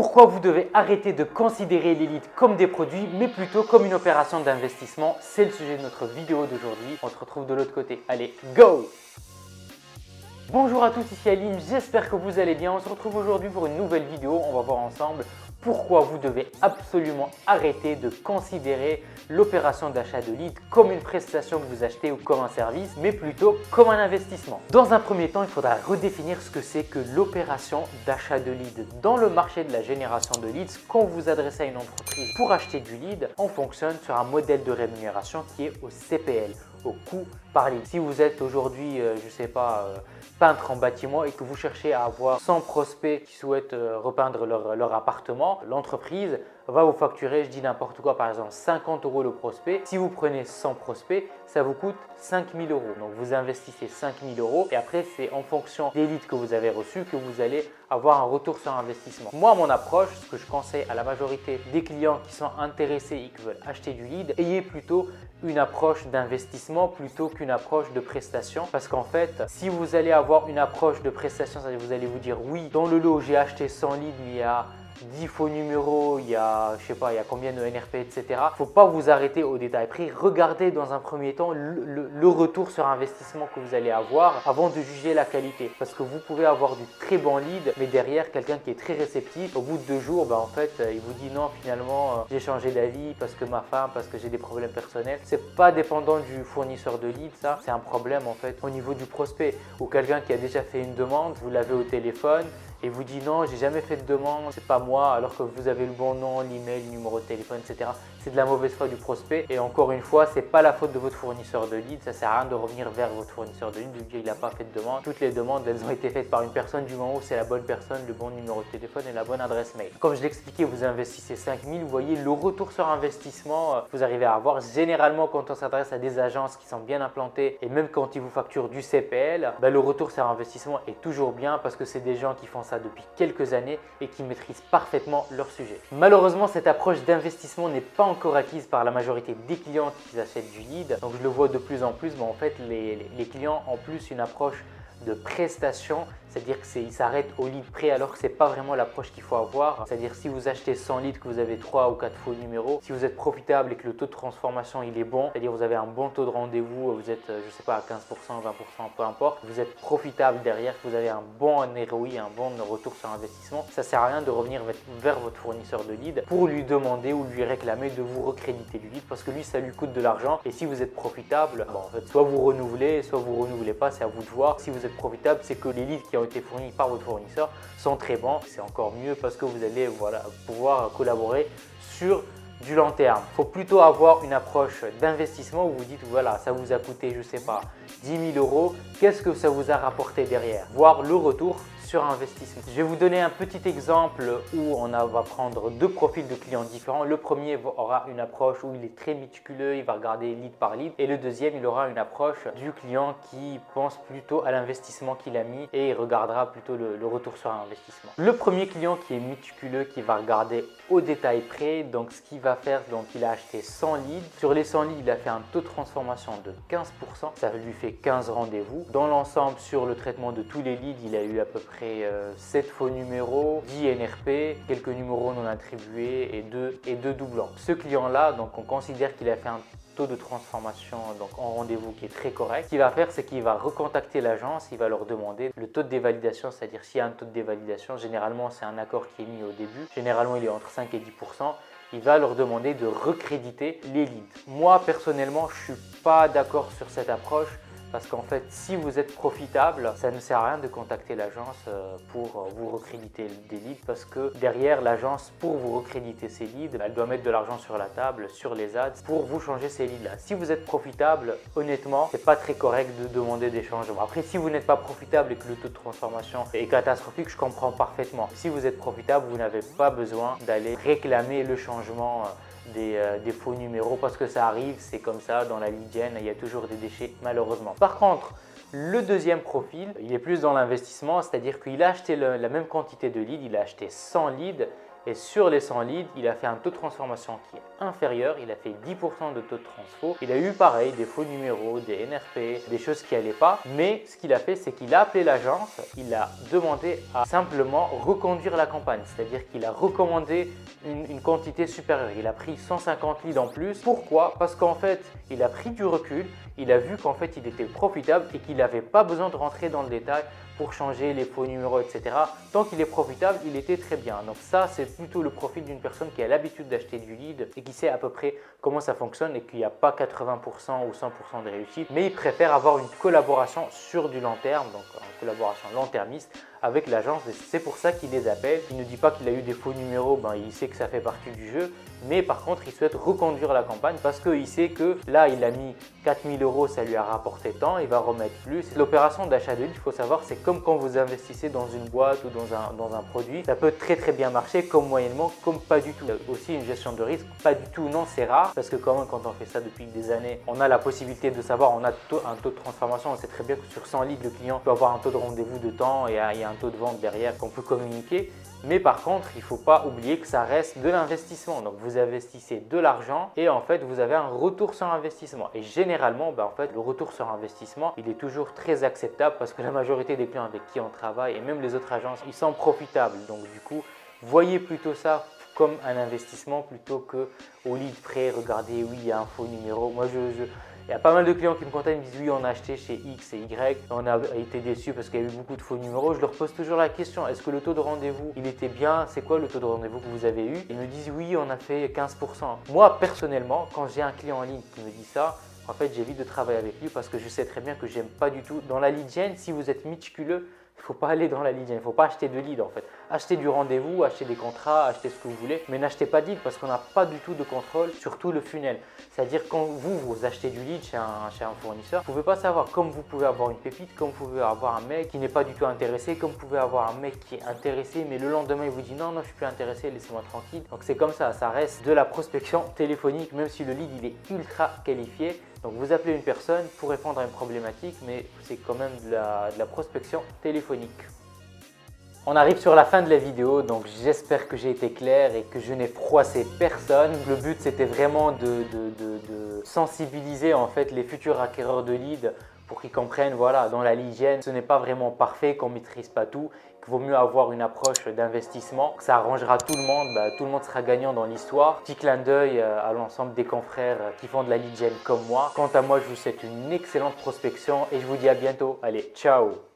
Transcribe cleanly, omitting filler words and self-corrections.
Pourquoi vous devez arrêter de considérer les leads comme des produits, mais plutôt comme une opération d'investissement? C'est le sujet de notre vidéo d'aujourd'hui. On se retrouve de l'autre côté. Allez, go! Bonjour à tous, ici Alim, j'espère que vous allez bien. On se retrouve aujourd'hui pour une nouvelle vidéo. On va voir ensemble pourquoi vous devez absolument arrêter de considérer l'opération d'achat de lead comme une prestation que vous achetez ou comme un service, mais plutôt comme un investissement. Dans un premier temps, il faudra redéfinir ce que c'est que l'opération d'achat de lead. Dans le marché de la génération de leads, quand vous vous adressez à une entreprise pour acheter du lead, on fonctionne sur un modèle de rémunération qui est au CPL, au coût par lead. Si vous êtes aujourd'hui, je ne sais pas, peintre en bâtiment et que vous cherchez à avoir 100 prospects qui souhaitent repeindre leur appartement, l'entreprise va vous facturer, je dis n'importe quoi, par exemple 50 € le prospect. Si vous prenez 100 prospects, ça vous coûte 5 000 €. Donc vous investissez 5 000 € et après c'est en fonction des leads que vous avez reçus que vous allez avoir un retour sur investissement. Moi, mon approche, ce que je conseille à la majorité des clients qui sont intéressés et qui veulent acheter du lead, ayez plutôt une approche d'investissement plutôt qu'une approche de prestation. Parce qu'en fait, si vous allez avoir une approche de prestation, c'est-à-dire vous allez vous dire oui, dans le lot, j'ai acheté 100 leads, mais il y a 10 faux numéros, il y a, je sais pas, il y a combien de NRP, etc. Il ne faut pas vous arrêter au détail près. Regardez dans un premier temps le retour sur investissement que vous allez avoir avant de juger la qualité. Parce que vous pouvez avoir du très bon lead, mais derrière, quelqu'un qui est très réceptif, au bout de 2 jours, en fait, il vous dit non, finalement, j'ai changé d'avis parce que ma femme, parce que j'ai des problèmes personnels. C'est pas dépendant du fournisseur de lead, ça. C'est un problème, en fait, au niveau du prospect. Ou quelqu'un qui a déjà fait une demande, vous l'avez au téléphone, et vous dit non, j'ai jamais fait de demande, c'est pas moi, alors que vous avez le bon nom, l'email, le numéro de téléphone, etc. C'est de la mauvaise foi du prospect. Et encore une fois, c'est pas la faute de votre fournisseur de lead. Ça sert à rien de revenir vers votre fournisseur de lead, vu qu'il n'a pas fait de demande. Toutes les demandes, elles ont été faites par une personne du moment où c'est la bonne personne, le bon numéro de téléphone et la bonne adresse mail. Comme je l'expliquais, vous investissez 5 000, vous voyez le retour sur investissement, vous arrivez à avoir. Généralement, quand on s'adresse à des agences qui sont bien implantées et même quand ils vous facturent du CPL, le retour sur investissement est toujours bien parce que c'est des gens qui font ça depuis quelques années et qui maîtrisent parfaitement leur sujet. Malheureusement, cette approche d'investissement n'est pas encore acquise par la majorité des clients qui achètent du lead. Donc je le vois de plus en plus, en fait les clients ont plus une approche de prestation, c'est-à-dire qu'ils s'arrêtent au lead près alors que ce n'est pas vraiment l'approche qu'il faut avoir. C'est-à-dire si vous achetez 100 leads, que vous avez 3 ou 4 faux numéros, si vous êtes profitable et que le taux de transformation il est bon, c'est-à-dire vous avez un bon taux de rendez-vous, vous êtes je sais pas à 15%, 20%, peu importe, vous êtes profitable derrière, que vous avez un bon ROI, un bon retour sur investissement, ça ne sert à rien de revenir vers votre fournisseur de lead pour lui demander ou lui réclamer de vous recréditer du lead parce que lui ça lui coûte de l'argent et si vous êtes profitable, en fait, soit vous renouvelez, soit vous renouvelez pas, c'est à vous de voir. Si vous êtes profitable, c'est que les leads qui ont été fournis par votre fournisseur sont très bons. C'est encore mieux parce que vous allez pouvoir collaborer sur du long terme. Il faut plutôt avoir une approche d'investissement où vous dites voilà, ça vous a coûté, je sais pas, 10 000 €. Qu'est-ce que ça vous a rapporté derrière? Voir le retour sur investissement. Je vais vous donner un petit exemple où on va prendre deux profils de clients différents. Le premier aura une approche où il est très méticuleux, il va regarder lead par lead. Et le deuxième, il aura une approche du client qui pense plutôt à l'investissement qu'il a mis et il regardera plutôt le retour sur investissement. Le premier client qui est méticuleux, qui va regarder au détail près, donc ce qu'il va faire, donc il a acheté 100 leads. Sur les 100 leads, il a fait un taux de transformation de 15%. Ça lui fait 15 rendez-vous. Dans l'ensemble, sur le traitement de tous les leads, il a eu à peu près 7 faux numéros, 10 NRP, quelques numéros non attribués et deux doublants. Ce client-là, donc on considère qu'il a fait un taux de transformation donc en rendez-vous qui est très correct. Ce qu'il va faire, c'est qu'il va recontacter l'agence, il va leur demander le taux de dévalidation, c'est-à-dire s'il y a un taux de dévalidation, généralement c'est un accord qui est mis au début, généralement il est entre 5 et 10%. Il va leur demander de recréditer les leads. Moi personnellement, je ne suis pas d'accord sur cette approche. Parce qu'en fait, si vous êtes profitable, ça ne sert à rien de contacter l'agence pour vous recréditer des leads parce que derrière l'agence, pour vous recréditer ces leads, elle doit mettre de l'argent sur la table, sur les ads pour vous changer ces leads-là. Si vous êtes profitable, honnêtement, c'est pas très correct de demander des changements. Après, si vous n'êtes pas profitable et que le taux de transformation est catastrophique, je comprends parfaitement. Si vous êtes profitable, vous n'avez pas besoin d'aller réclamer le changement des faux numéros parce que ça arrive, c'est comme ça dans la lead gen, il y a toujours des déchets malheureusement. Par contre, le deuxième profil, il est plus dans l'investissement, c'est-à-dire qu'il a acheté la même quantité de leads, il a acheté 100 leads Et sur les 100 leads, il a fait un taux de transformation qui est inférieur. Il a fait 10% de taux de transfo. Il a eu pareil des faux numéros, des NRP, des choses qui n'allaient pas. Mais ce qu'il a fait, c'est qu'il a appelé l'agence. Il a demandé à simplement reconduire la campagne. C'est-à-dire qu'il a recommandé une quantité supérieure. Il a pris 150 leads en plus. Pourquoi? Parce qu'en fait, il a pris du recul. Il a vu qu'en fait, il était profitable et qu'il n'avait pas besoin de rentrer dans le détail pour changer les faux numéros, etc. Tant qu'il est profitable, il était très bien. Donc ça, c'est plutôt le profil d'une personne qui a l'habitude d'acheter du lead et qui sait à peu près comment ça fonctionne et qu'il n'y a pas 80% ou 100% de réussite. Mais il préfère avoir une collaboration sur du long terme, donc une collaboration long-termiste avec l'agence. C'est pour ça qu'il les appelle. Il ne dit pas qu'il a eu des faux numéros, il sait que ça fait partie du jeu. Mais par contre, il souhaite reconduire la campagne parce qu'il sait que là, il a mis 4000 €, ça lui a rapporté tant, il va remettre plus. L'opération d'achat de lead, il faut savoir, c'est comme quand vous investissez dans une boîte ou dans un produit. Ça peut très bien marcher, comme moyennement, comme pas du tout. Il y a aussi une gestion de risque, pas du tout, non, c'est rare. Parce que quand même, quand on fait ça depuis des années, on a la possibilité de savoir, on a un taux de transformation. On sait très bien que sur 100 leads, le client peut avoir un taux de rendez-vous de temps et il y a un taux de vente derrière qu'on peut communiquer. Mais par contre, il ne faut pas oublier que ça reste de l'investissement. Donc, vous investissez de l'argent et en fait, vous avez un retour sur investissement. Et généralement, en fait, le retour sur investissement, il est toujours très acceptable parce que la majorité des clients avec qui on travaille et même les autres agences, ils sont profitables. Donc, du coup, voyez plutôt ça comme un investissement plutôt que au lead près. Regardez, oui, il y a un faux numéro. Moi, il y a pas mal de clients qui me contactent, me disent oui, on a acheté chez X et Y, on a été déçus parce qu'il y a eu beaucoup de faux numéros. Je leur pose toujours la question, est-ce que le taux de rendez-vous, il était bien? C'est quoi le taux de rendez-vous que vous avez eu? Ils me disent oui, on a fait 15%. Moi, personnellement, quand j'ai un client en ligne qui me dit ça, en fait, j'évite de travailler avec lui parce que je sais très bien que j'aime pas du tout. Dans la lead gen, si vous êtes méticuleux, il ne faut pas aller dans la lead gen, il ne faut pas acheter de lead en fait. Achetez du rendez-vous, achetez des contrats, achetez ce que vous voulez, mais n'achetez pas de lead parce qu'on n'a pas du tout de contrôle sur tout le funnel. C'est-à-dire quand vous achetez du lead chez un fournisseur, vous ne pouvez pas savoir, comme vous pouvez avoir une pépite, comme vous pouvez avoir un mec qui n'est pas du tout intéressé, comme vous pouvez avoir un mec qui est intéressé, mais le lendemain il vous dit non, je suis plus intéressé, laissez-moi tranquille. Donc c'est comme ça reste de la prospection téléphonique, même si le lead il est ultra qualifié. Donc vous appelez une personne pour répondre à une problématique, mais c'est quand même de la prospection téléphonique. On arrive sur la fin de la vidéo, donc j'espère que j'ai été clair et que je n'ai froissé personne. Le but c'était vraiment de sensibiliser en fait les futurs acquéreurs de leads pour qu'ils comprennent, voilà, dans la lead gen, ce n'est pas vraiment parfait, qu'on ne maîtrise pas tout, qu'il vaut mieux avoir une approche d'investissement, que ça arrangera tout le monde, tout le monde sera gagnant dans l'histoire. Petit clin d'œil à l'ensemble des confrères qui font de la lead gen comme moi. Quant à moi, je vous souhaite une excellente prospection et je vous dis à bientôt. Allez, ciao!